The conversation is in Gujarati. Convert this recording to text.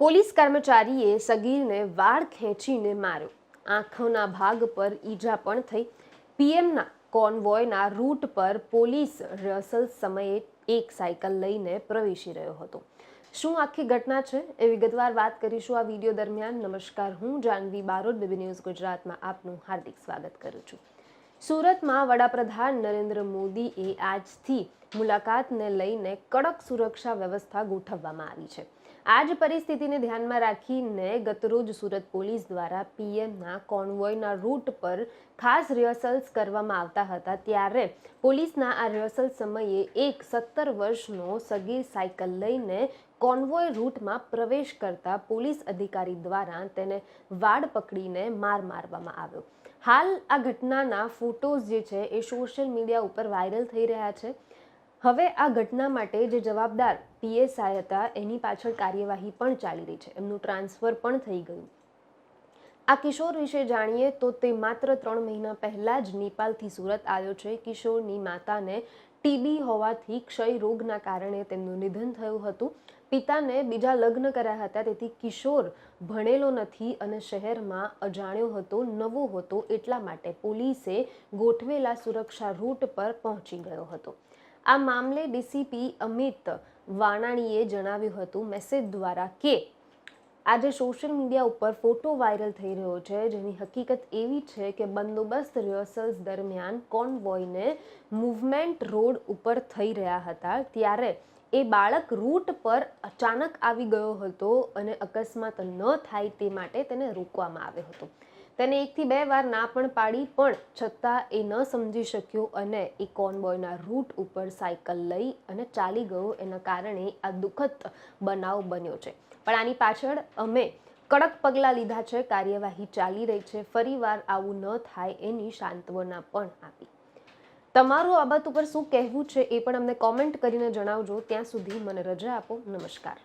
પોલીસ કર્મચારીએ સગીરને વાળ ખેંચીને માર્યો. આંખના ભાગ પર ઈજા પણ થઈ. પીએમના કોન્વોયના રૂટ પર પોલીસ રિહર્સલ સમયે એક સાયકલ લઈને પ્રવેશી રહ્યો હતો. શું આખી ઘટના છે એ વિગતવાર વાત કરીશું આ વિડીયો દરમિયાન. નમસ્કાર, હું જાનવી બારોટ, બીબી ન્યૂઝ ગુજરાતમાં આપનું હાર્દિક સ્વાગત કરું છું. સુરતમાં વડાપ્રધાન નરેન્દ્ર મોદીએ આજથી મુલાકાતને લઈને કડક સુરક્ષા વ્યવસ્થા ગોઠવવામાં આવી છે. આ જ પરિસ્થિતિને ધ્યાનમાં રાખીને ગતરોજ સુરત પોલીસ દ્વારા પીએમના કોન્વોયના રૂટ પર ખાસ રિહર્સલ્સ કરવામાં આવતા હતા. ત્યારે પોલીસના આ રિહર્સલ સમયે એક 17 વર્ષનો સગીર સાયકલ લઈને કોન્વોય રૂટમાં પ્રવેશ કરતા પોલીસ અધિકારી દ્વારા તેને વાડ પકડીને માર મારવામાં આવ્યો. હાલ આ ઘટનાના ફોટોઝ જે છે એ સોશિયલ મીડિયા ઉપર વાયરલ થઈ રહ્યા છે. હવે આ ઘટના માટે જે જવાબદાર પીએસઆઈ હતા એની પાછળ કાર્યવાહી પણ ચાલી રહી છે. એમનું ટ્રાન્સફર પણ થઈ ગયું. આ કિશોર વિશે જાણીએ તો તે માત્ર 3 મહિના પહેલા જ નેપાળથી સુરત આવ્યો છે. કિશોરની માતાને ટીબી હોવાથી ક્ષય રોગના કારણે તેમનું નિધન થયું હતું. પિતાને બીજા લગ્ન કર્યા હતા, તેથી કિશોર ભણેલો નથી અને શહેરમાં અજાણ્યો હતો, નવો હતો. એટલા માટે પોલીસે ગોઠવેલા સુરક્ષા રૂટ પર પહોંચી ગયો હતો. આ મામલે ડીસીપી અમિત વાનાણીએ જણાવ્યું હતું મેસેજ દ્વારા કે આજે સોશિયલ મીડિયા ઉપર ફોટો વાયરલ થઈ રહ્યો છે, જેની હકીકત એવી છે કે બંદોબસ્ત રિહર્સલ્સ દરમિયાન કોન્વોયને મૂવમેન્ટ રોડ ઉપર થઈ રહ્યા હતા. ત્યારે એ બાળક રૂટ પર અચાનક આવી ગયો હતો અને અકસ્માત ન થાય તે માટે તેને રોકવામાં આવ્યો હતો. તેને 1 થી 2 વાર ના પણ પાડી, પણ છતાં એ ન સમજી શક્યો અને એ કોન્વોયના રૂટ ઉપર સાયકલ લઈ અને ચાલી ગયો. એના કારણે આ દુઃખદ બનાવ બન્યો છે. પણ આની પાછળ અમે કડક પગલાં લીધા છે, કાર્યવાહી ચાલી રહી છે. ફરીવાર આવું ન થાય એની સાંત્વના પણ આપી. તમારું આ બાબત ઉપર શું કહેવું છે એ પણ અમને કોમેન્ટ કરીને જણાવજો. ત્યાં સુધી મને રજા આપો. નમસ્કાર.